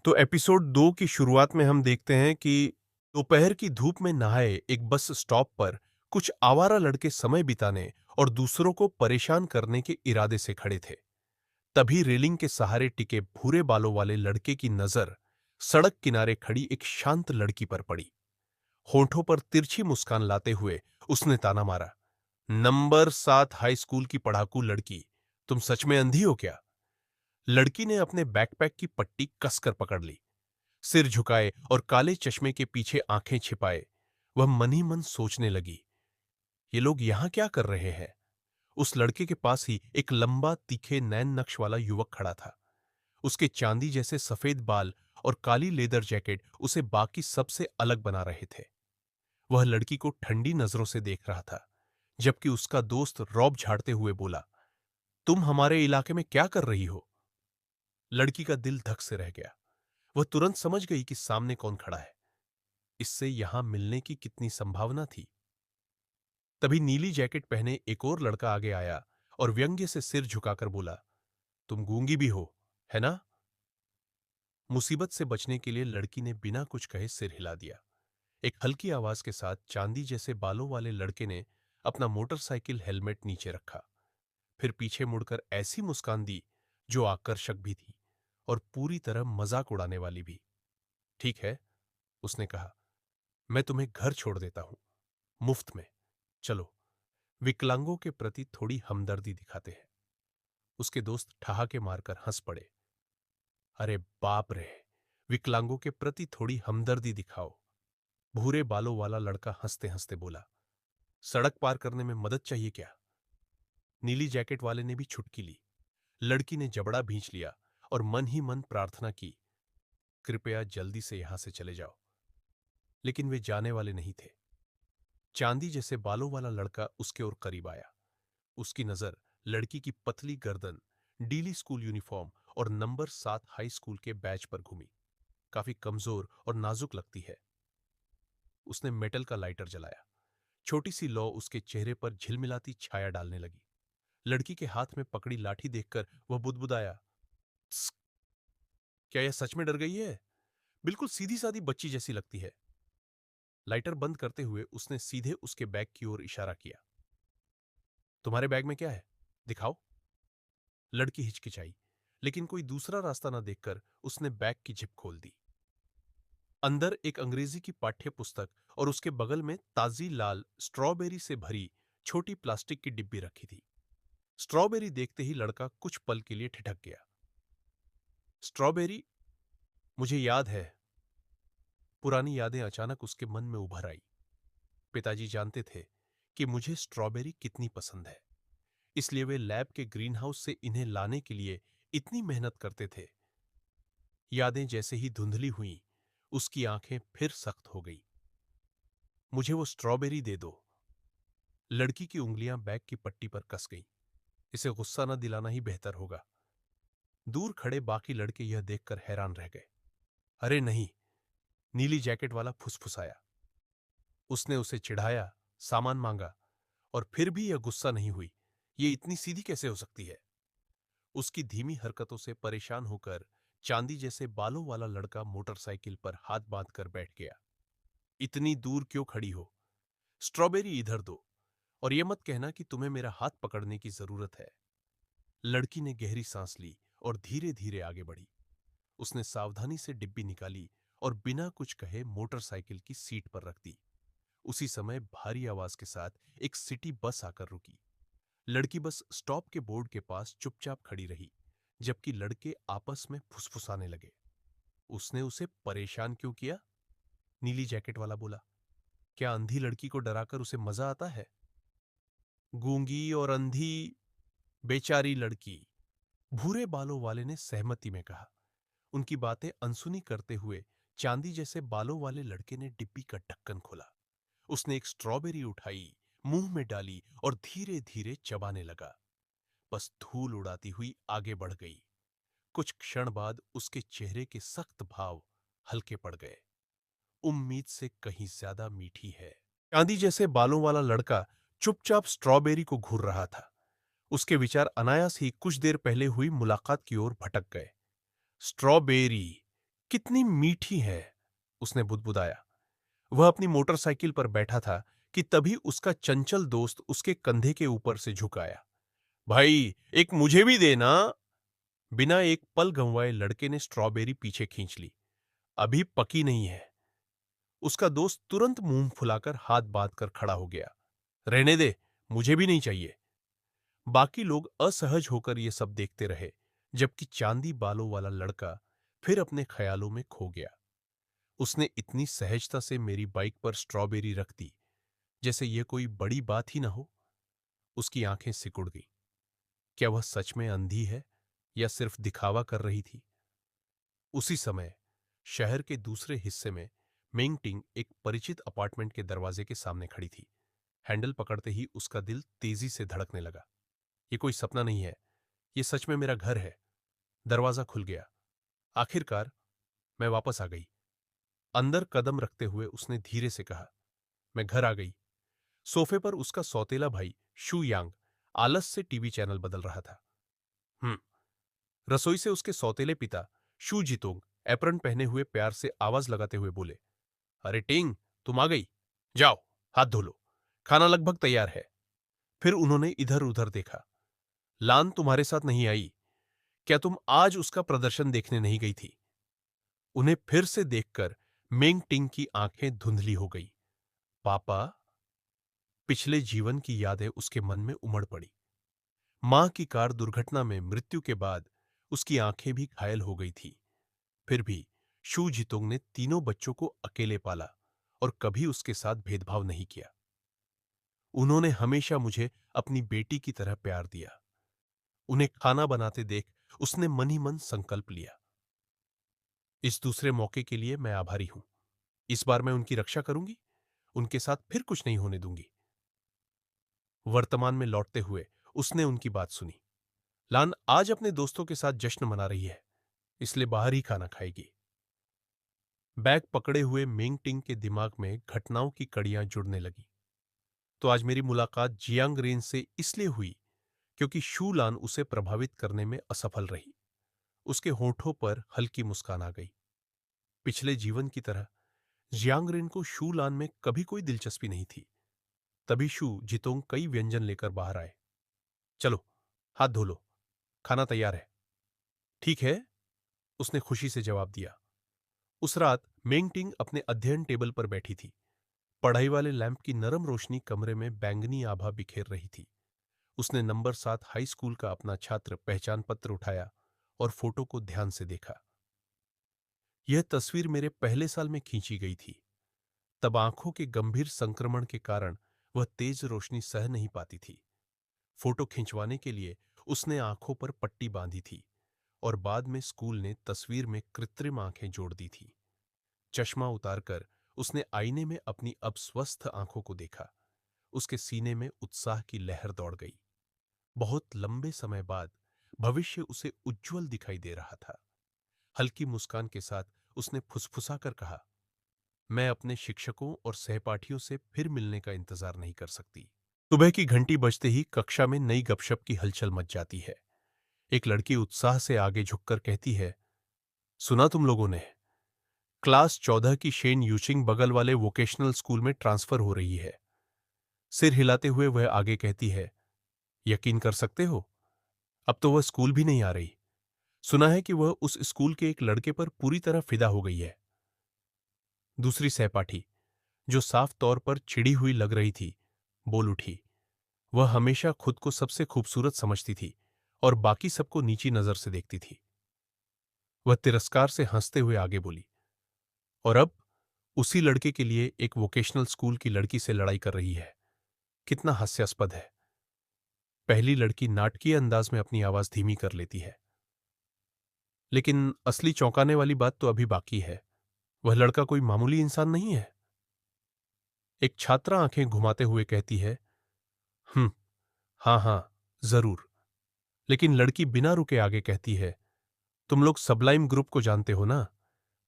तो एपिसोड 2 की शुरुआत में हम देखते हैं कि दोपहर की धूप में नहाए एक बस स्टॉप पर कुछ आवारा लड़के समय बिताने और दूसरों को परेशान करने के इरादे से खड़े थे। तभी रेलिंग के सहारे टिके भूरे बालों वाले लड़के की नजर सड़क किनारे खड़ी एक शांत लड़की पर पड़ी। होठों पर तिरछी मुस्कान लाते हुए उसने ताना मारा, नंबर 7 हाई स्कूल की पढ़ाकू लड़की, तुम सच में अंधी हो क्या? लड़की ने अपने बैकपैक की पट्टी कसकर पकड़ ली। सिर झुकाए और काले चश्मे के पीछे आंखें छिपाए वह मन ही मन सोचने लगी, ये लोग यहां क्या कर रहे हैं? उस लड़के के पास ही एक लंबा तीखे नैन नक्श वाला युवक खड़ा था। उसके चांदी जैसे सफेद बाल और काली लेदर जैकेट उसे बाकी सबसे अलग बना रहे थे। वह लड़की को ठंडी नजरों से देख रहा था, जबकि उसका दोस्त रौब झाड़ते हुए बोला, तुम हमारे इलाके में क्या कर रही हो? लड़की का दिल धक से रह गया। वह तुरंत समझ गई कि सामने कौन खड़ा है, इससे यहां मिलने की कितनी संभावना थी। तभी नीली जैकेट पहने एक और लड़का आगे आया और व्यंग्य से सिर झुकाकर बोला, तुम गूंगी भी हो, है ना? मुसीबत से बचने के लिए लड़की ने बिना कुछ कहे सिर हिला दिया। एक हल्की आवाज के साथ चांदी जैसे बालों वाले लड़के ने अपना मोटरसाइकिल हेलमेट नीचे रखा, फिर पीछे मुड़कर ऐसी मुस्कान दी जो आकर्षक भी थी और पूरी तरह मजाक उड़ाने वाली भी। ठीक है, उसने कहा, मैं तुम्हें घर छोड़ देता हूं, मुफ्त में। चलो, विकलांगों के प्रति थोड़ी हमदर्दी दिखाते हैं। उसके दोस्त ठहाके मारकर हंस पड़े। अरे बाप रे, विकलांगों के प्रति थोड़ी हमदर्दी दिखाओ? भूरे बालों वाला लड़का हंसते हंसते बोला, सड़क पार करने में मदद चाहिए क्या? नीली जैकेट वाले ने भी छुटकी ली। लड़की ने जबड़ा भींच लिया और मन ही मन प्रार्थना की, कृपया जल्दी से यहां से चले जाओ। लेकिन वे जाने वाले नहीं थे। चांदी जैसे बालों वाला लड़का उसके ओर करीब आया। उसकी नजर लड़की की पतली गर्दन, डीली स्कूल यूनिफॉर्म और नंबर 7 हाई स्कूल के बैच पर घूमी। काफी कमजोर और नाजुक लगती है। उसने मेटल का लाइटर जलाया। छोटी सी लौ उसके चेहरे पर झिलमिलाती छाया डालने लगी। लड़की के हाथ में पकड़ी लाठी देखकर वह बुदबुदाया, "त्स, क्या यह सच में डर गई है? बिल्कुल सीधी सादी बच्ची जैसी लगती है।" लाइटर बंद करते हुए उसने सीधे उसके बैग की ओर इशारा किया। तुम्हारे बैग में क्या है? दिखाओ। लड़की हिचकिचाई, लेकिन कोई दूसरा रास्ता न देखकर उसने बैग की जिप खोल दी। अंदर एक अंग्रेजी की पाठ्य पुस्तक और उसके बगल में ताजी लाल स्ट्रॉबेरी से भरी छोटी प्लास्टिक की डिब्बी रखी थी। स्ट्रॉबेरी देखते ही लड़का कुछ पल के लिए ठिठक गया। स्ट्रॉबेरी? मुझे याद है। पुरानी यादें अचानक उसके मन में उभर आई। पिताजी जानते थे कि मुझे स्ट्रॉबेरी कितनी पसंद है, इसलिए वे लैब के ग्रीन हाउस से इन्हें लाने के लिए इतनी मेहनत करते थे। यादें जैसे ही धुंधली हुईं, उसकी आंखें फिर सख्त हो गई। मुझे वो स्ट्रॉबेरी दे दो। लड़की की उंगलियां बैग की पट्टी पर कस गईं। इसे गुस्सा न दिलाना ही बेहतर होगा। दूर खड़े बाकी लड़के यह देखकर हैरान रह गए। अरे नहीं, नीली जैकेट वाला फुसफुसाया। उसने उसे चिढ़ाया, सामान मांगा, और फिर भी यह गुस्सा नहीं हुई। ये इतनी सीधी कैसे हो सकती है? उसकी धीमी हरकतों से परेशान होकर चांदी जैसे बालों वाला लड़का मोटरसाइकिल पर हाथ बांधकर बैठ गया। इतनी दूर क्यों खड़ी हो? स्ट्रॉबेरी इधर दो, और यह मत कहना कि तुम्हें मेरा हाथ पकड़ने की जरूरत है। लड़की ने गहरी सांस ली और धीरे धीरे आगे बढ़ी। उसने सावधानी से डिब्बी निकाली और बिना कुछ कहे मोटरसाइकिल की सीट पर रख दी। उसी समय भारी आवाज के साथ एक सिटी बस आकर रुकी। लड़की बस स्टॉप के बोर्ड के पास चुपचाप खड़ी रही, जबकि लड़के आपस में फुसफुसाने लगे। उसने उसे परेशान क्यों किया? नीली जैकेट वाला बोला, क्या अंधी लड़की को डराकर उसे मजा आता है? गूंगी और अंधी बेचारी लड़की, भूरे बालों वाले ने सहमति में कहा। उनकी बातें अनसुनी करते हुए चांदी जैसे बालों वाले लड़के ने डिब्बी का ढक्कन खोला। उसने एक स्ट्रॉबेरी उठाई, मुंह में डाली और धीरे धीरे चबाने लगा। बस धूल उड़ाती हुई आगे बढ़ गई। कुछ क्षण बाद उसके चेहरे के सख्त भाव हल्के पड़ गए। उम्मीद से कहीं ज्यादा मीठी है। चांदी जैसे बालों वाला लड़का चुपचाप स्ट्रॉबेरी को घूर रहा था। उसके विचार अनायास ही कुछ देर पहले हुई मुलाकात की ओर भटक गए। स्ट्रॉबेरी, कितनी मीठी है, उसने बुदबुदाया। वह अपनी मोटरसाइकिल पर बैठा था कि तभी उसका चंचल दोस्त उसके कंधे के ऊपर से झुक आया। भाई, एक मुझे भी देना। बिना एक पल गंवाए लड़के ने स्ट्रॉबेरी पीछे खींच ली। अभी पकी नहीं है। उसका दोस्त तुरंत मुंह फुलाकर हाथ बांध कर खड़ा हो गया। रहने दे, मुझे भी नहीं चाहिए। बाकी लोग असहज होकर ये सब देखते रहे, जबकि चांदी बालों वाला लड़का फिर अपने ख्यालों में खो गया। उसने इतनी सहजता से मेरी बाइक पर स्ट्रॉबेरी रख दी, जैसे यह कोई बड़ी बात ही ना हो। उसकी आंखें सिकुड़ गईं। क्या वह सच में अंधी है या सिर्फ दिखावा कर रही थी? उसी समय शहर के दूसरे हिस्से में मेंगटिंग एक परिचित अपार्टमेंट के दरवाजे के सामने खड़ी थी। हैंडल पकड़ते ही उसका दिल तेजी से धड़कने लगा। ये कोई सपना नहीं है, ये सच में मेरा घर है। दरवाजा खुल गया। आखिरकार मैं वापस आ गई। अंदर कदम रखते हुए उसने धीरे से कहा, मैं घर आ गई। सोफे पर उसका सौतेला भाई शू यांग आलस से टीवी चैनल बदल रहा था। हम्म। रसोई से उसके सौतेले पिता शू जितोंग एप्रन पहने हुए प्यार से आवाज लगाते हुए बोले, अरे टिंग, तुम आ गई। जाओ, हाथ धो लो, खाना लगभग तैयार है। फिर उन्होंने इधर उधर देखा। लान तुम्हारे साथ नहीं आई? क्या तुम आज उसका प्रदर्शन देखने नहीं गई थी? उन्हें फिर से देखकर मेंग टिंग की आंखें धुंधली हो गई। पापा? पिछले जीवन की यादें उसके मन में उमड़ पड़ी। मां की कार दुर्घटना में मृत्यु के बाद उसकी आंखें भी घायल हो गई थी। फिर भी शू जितोंग ने तीनों बच्चों को अकेले पाला और कभी उसके साथ भेदभाव नहीं किया। उन्होंने हमेशा मुझे अपनी बेटी की तरह प्यार दिया। उन्हें खाना बनाते देख उसने मन ही मन संकल्प लिया, इस दूसरे मौके के लिए मैं आभारी हूं। इस बार मैं उनकी रक्षा करूंगी, उनके साथ फिर कुछ नहीं होने दूंगी। वर्तमान में लौटते हुए उसने उनकी बात सुनी। लान आज अपने दोस्तों के साथ जश्न मना रही है, इसलिए बाहर ही खाना खाएगी। बैग पकड़े हुए मेंग टिंग के दिमाग में घटनाओं की कड़ियां जुड़ने लगी। तो आज मेरी मुलाकात जियांग रेन से इसलिए हुई क्योंकि शू लान उसे प्रभावित करने में असफल रही। उसके होठों पर हल्की मुस्कान आ गई। पिछले जीवन की तरह जियांग रेन को शू लान में कभी कोई दिलचस्पी नहीं थी। तभी शू जितोंग कई व्यंजन लेकर बाहर आए। चलो, हाथ धो लो, खाना तैयार है। ठीक है, उसने खुशी से जवाब दिया। उस रात मेंगटिंग अपने अध्ययन टेबल पर बैठी थी। पढ़ाई वाले लैंप की नरम रोशनी कमरे में बैंगनी आभा बिखेर रही थी। उसने नंबर 7 हाई स्कूल का अपना छात्र पहचान पत्र उठाया और फोटो को ध्यान से देखा। यह तस्वीर मेरे पहले साल में खींची गई थी। तब आंखों के गंभीर संक्रमण के कारण वह तेज रोशनी सह नहीं पाती थी। फोटो खिंचवाने के लिए उसने आंखों पर पट्टी बांधी थी और बाद में स्कूल ने तस्वीर में कृत्रिम आंखें जोड़ दी थी। चश्मा उतारकर उसने आईने में अपनी अब स्वस्थ आंखों को देखा। उसके सीने में उत्साह की लहर दौड़ गई। बहुत लंबे समय बाद भविष्य उसे उज्जवल दिखाई दे रहा था। हल्की मुस्कान के साथ उसने फुसफुसाकर कहा, मैं अपने शिक्षकों और सहपाठियों से फिर मिलने का इंतजार नहीं कर सकती। सुबह की घंटी बजते ही कक्षा में नई गपशप की हलचल मच जाती है। एक लड़की उत्साह से आगे झुककर कहती है, सुना तुम लोगों ने? क्लास 14 की शेन यूचिंग बगल वाले वोकेशनल स्कूल में ट्रांसफर हो रही है। सिर हिलाते हुए वह आगे कहती है, यकीन कर सकते हो, अब तो वह स्कूल भी नहीं आ रही। सुना है कि वह उस स्कूल के एक लड़के पर पूरी तरह फिदा हो गई है। दूसरी सहपाठी, जो साफ तौर पर चिढ़ी हुई लग रही थी, बोल उठी। वह हमेशा खुद को सबसे खूबसूरत समझती थी और बाकी सबको नीची नजर से देखती थी। वह तिरस्कार से हंसते हुए आगे बोली, और अब उसी लड़के के लिए एक वोकेशनल स्कूल की लड़की से लड़ाई कर रही है। कितना हास्यास्पद है। पहली लड़की नाटकीय अंदाज में अपनी आवाज धीमी कर लेती है। लेकिन असली चौंकाने वाली बात तो अभी बाकी है। वह लड़का कोई मामूली इंसान नहीं है। एक छात्रा आंखें घुमाते हुए कहती है, हम्म, हाँ हाँ, जरूर। लेकिन लड़की बिना रुके आगे कहती है, तुम लोग सबलाइम ग्रुप को जानते हो ना?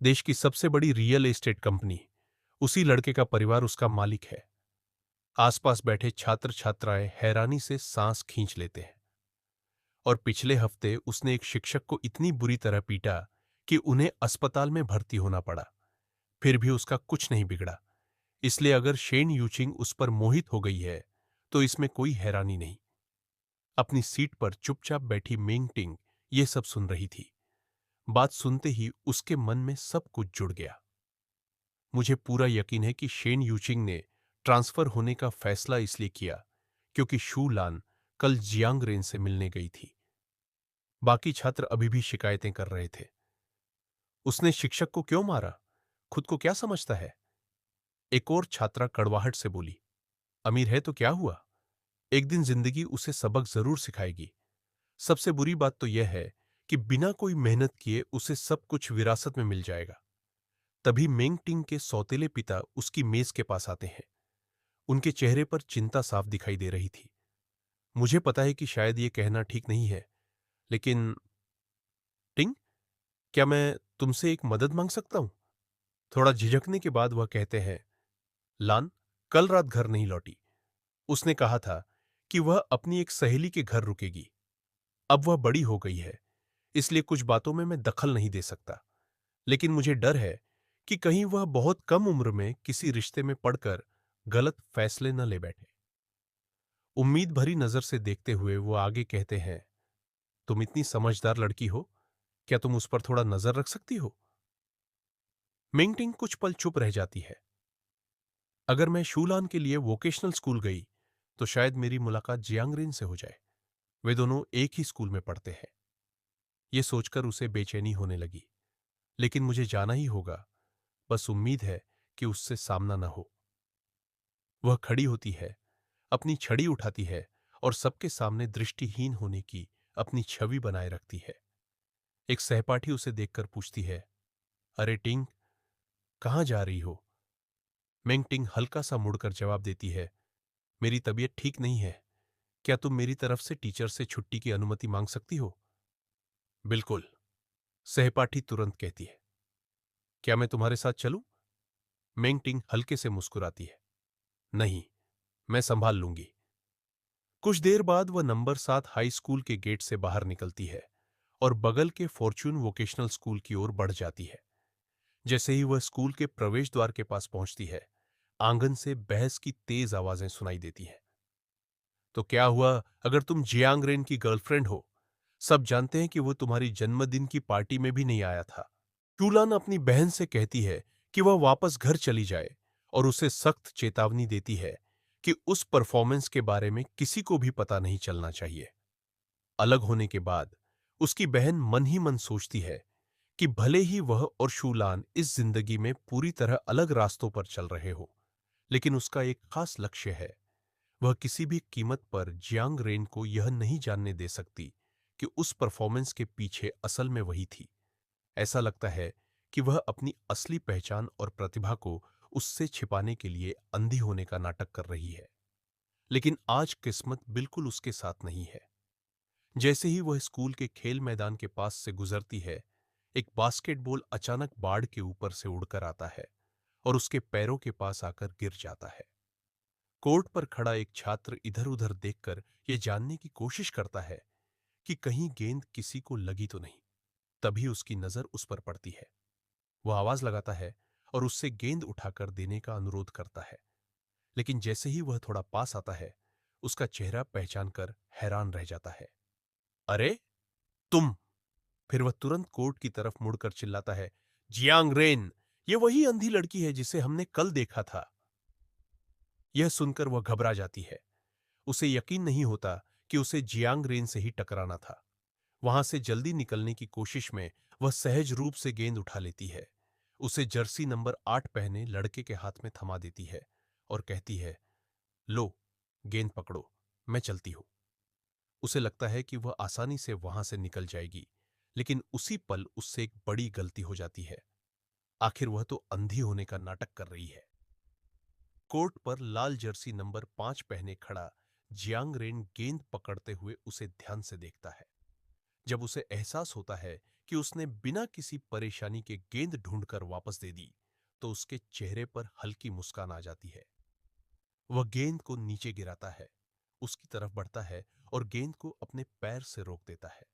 देश की सबसे बड़ी रियल एस्टेट कंपनी। उसी लड़के का परिवार उसका मालिक है। आसपास बैठे छात्र छात्राएं हैरानी से सांस खींच लेते हैं। और पिछले हफ्ते उसने एक शिक्षक को इतनी बुरी तरह पीटा कि उन्हें अस्पताल में भर्ती होना पड़ा। फिर भी उसका कुछ नहीं बिगड़ा। इसलिए अगर शेन यूचिंग उस पर मोहित हो गई है, तो इसमें कोई हैरानी नहीं। अपनी सीट पर चुपचाप बैठी मेंगटिंग ये सब सुन रही थी। बात सुनते ही उसके मन में सब कुछ जुड़ गया। मुझे पूरा यकीन है कि शेन यूचिंग ने ट्रांसफर होने का फैसला इसलिए किया क्योंकि शू लान कल जियांग रेन से मिलने गई थी। बाकी छात्र अभी भी शिकायतें कर रहे थे। उसने शिक्षक को क्यों मारा? खुद को क्या समझता है? एक और छात्रा कड़वाहट से बोली। अमीर है तो क्या हुआ? एक दिन जिंदगी उसे सबक जरूर सिखाएगी। सबसे बुरी बात तो यह है कि बिना कोई मेहनत किए उसे सब कुछ विरासत में मिल जाएगा। तभी मेंग टिंग के सौतेले पिता उसकी मेज के पास आते हैं। उनके चेहरे पर चिंता साफ दिखाई दे रही थी। मुझे पता है कि शायद ये कहना ठीक नहीं है, लेकिन टिंग, क्या मैं तुमसे एक मदद मांग सकता हूं? थोड़ा झिझकने के बाद वह कहते हैं, लान कल रात घर नहीं लौटी। उसने कहा था कि वह अपनी एक सहेली के घर रुकेगी। अब वह बड़ी हो गई है, इसलिए कुछ बातों में मैं दखल नहीं दे सकता। लेकिन मुझे डर है कि कहीं वह बहुत कम उम्र में किसी रिश्ते में पड़कर गलत फैसले न ले बैठे। उम्मीद भरी नजर से देखते हुए वो आगे कहते हैं, तुम इतनी समझदार लड़की हो, क्या तुम उस पर थोड़ा नजर रख सकती हो? मिंगटिंग कुछ पल चुप रह जाती है। अगर मैं शूलान के लिए वोकेशनल स्कूल गई तो शायद मेरी मुलाकात जियांगरेन से हो जाए। वे दोनों एक ही स्कूल में पढ़ते हैं। ये सोचकर उसे बेचैनी होने लगी। लेकिन मुझे जाना ही होगा। बस उम्मीद है कि उससे सामना न हो। वह खड़ी होती है, अपनी छड़ी उठाती है और सबके सामने दृष्टिहीन होने की अपनी छवि बनाए रखती है। एक सहपाठी उसे देखकर पूछती है, अरे टिंग, कहाँ जा रही हो? मेंग टिंग हल्का सा मुड़कर जवाब देती है, मेरी तबीयत ठीक नहीं है। क्या तुम मेरी तरफ से टीचर से छुट्टी की अनुमति मांग सकती हो? बिल्कुल, सहपाठी तुरंत कहती है। क्या मैं तुम्हारे साथ चलूं? मेंग टिंग हल्के से मुस्कुराती है। नहीं, मैं संभाल लूंगी। कुछ देर बाद वह नंबर 7 हाई स्कूल के गेट से बाहर निकलती है और बगल के फॉर्च्यून वोकेशनल स्कूल की ओर बढ़ जाती है। जैसे ही वह स्कूल के प्रवेश द्वार के पास पहुंचती है, आंगन से बहस की तेज आवाजें सुनाई देती हैं। तो क्या हुआ अगर तुम जियांग रेन की गर्लफ्रेंड हो? सब जानते हैं कि वो तुम्हारी जन्मदिन की पार्टी में भी नहीं आया था। चूलान अपनी बहन से कहती है कि वह वापस घर चली जाए और उसे सख्त चेतावनी देती है कि उस परफॉर्मेंस के बारे में किसी को भी पता नहीं चलना चाहिए। अलग होने के बाद उसकी बहन मन ही मन सोचती है कि भले ही वह और शूलान इस जिंदगी में पूरी तरह अलग रास्तों पर चल रहे हो, लेकिन उसका एक खास लक्ष्य है। वह किसी भी कीमत पर जियांग रेन को यह नहीं जानने दे सकती कि उस परफॉर्मेंस के पीछे असल में वही थी। ऐसा लगता है कि वह अपनी असली पहचान और प्रतिभा को उससे छिपाने के लिए अंधी होने का नाटक कर रही है। लेकिन आज किस्मत बिल्कुल उसके साथ नहीं है। जैसे ही वह स्कूल के खेल मैदान के पास से गुजरती है, एक बास्केटबॉल अचानक बाड़ के ऊपर से उड़कर आता है और उसके पैरों के पास आकर गिर जाता है। कोर्ट पर खड़ा एक छात्र इधर उधर देखकर यह जानने की कोशिश करता है कि कहीं गेंद किसी को लगी तो नहीं। तभी उसकी नजर उस पर पड़ती है। वह आवाज लगाता है और उससे गेंद उठाकर देने का अनुरोध करता है। लेकिन जैसे ही वह थोड़ा पास आता है, उसका चेहरा पहचान कर हैरान रह जाता है। अरे तुम! फिर वह तुरंत कोर्ट की तरफ मुड़कर चिल्लाता है, जियांग रेन, ये वही अंधी लड़की है जिसे हमने कल देखा था। यह सुनकर वह घबरा जाती है। उसे यकीन नहीं होता कि उसे जियांग रेन से ही टकराना था। वहां से जल्दी निकलने की कोशिश में वह सहज रूप से गेंद उठा लेती है, उसे जर्सी नंबर 8 पहने लड़के के हाथ में थमा देती है और कहती है, लो, गेंद पकड़ो, मैं चलती हूं। उसे लगता है कि वह आसानी से वहां से निकल जाएगी, लेकिन उसी पल उससे एक बड़ी गलती हो जाती है। आखिर वह तो अंधी होने का नाटक कर रही है। कोर्ट पर लाल जर्सी नंबर 5 पहने खड़ा जियांग रेन गेंद पकड़ते हुए उसे ध्यान से देखता है। जब उसे एहसास होता है कि उसने बिना किसी परेशानी के गेंद ढूंढकर वापस दे दी, तो उसके चेहरे पर हल्की मुस्कान आ जाती है। वह गेंद को नीचे गिराता है, उसकी तरफ बढ़ता है और गेंद को अपने पैर से रोक देता है।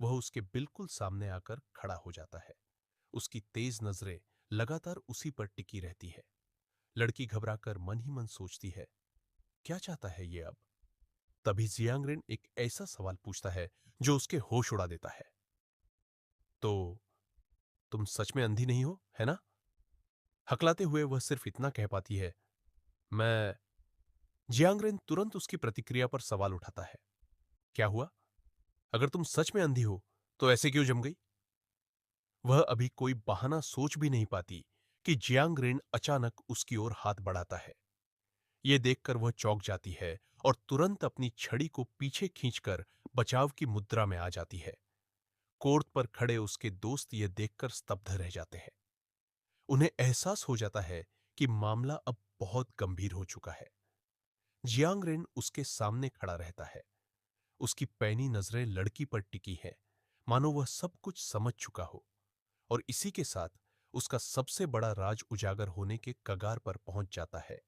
वह उसके बिल्कुल सामने आकर खड़ा हो जाता है। उसकी तेज नजरें लगातार उसी पर टिकी रहती है। लड़की घबराकर मन ही मन सोचती है, क्या चाहता है ये अब? तभी जियांगरेन एक ऐसा सवाल पूछता है जो उसके होश उड़ा देता है। तो तुम सच में अंधी नहीं हो, है ना? हकलाते हुए वह सिर्फ इतना कह पाती है, मैं। जियांगरेन तुरंत उसकी प्रतिक्रिया पर सवाल उठाता है। क्या हुआ? अगर तुम सच में अंधी हो तो ऐसे क्यों जम गई? वह अभी कोई बहाना सोच भी नहीं पाती कि जियांगरेन अचानक उसकी ओर हाथ बढ़ाता है। यह देखकर वह चौंक जाती है और तुरंत अपनी छड़ी को पीछे खींचकर बचाव की मुद्रा में आ जाती है। कोर्ट पर खड़े उसके दोस्त यह देखकर स्तब्ध रह जाते हैं। उन्हें एहसास हो जाता है कि मामला अब बहुत गंभीर हो चुका है। जियांगरेन उसके सामने खड़ा रहता है। उसकी पैनी नजरें लड़की पर टिकी हैं, मानो वह सब कुछ समझ चुका हो। और इसी के साथ उसका सबसे बड़ा राज उजागर होने के कगार पर पहुंच जाता है।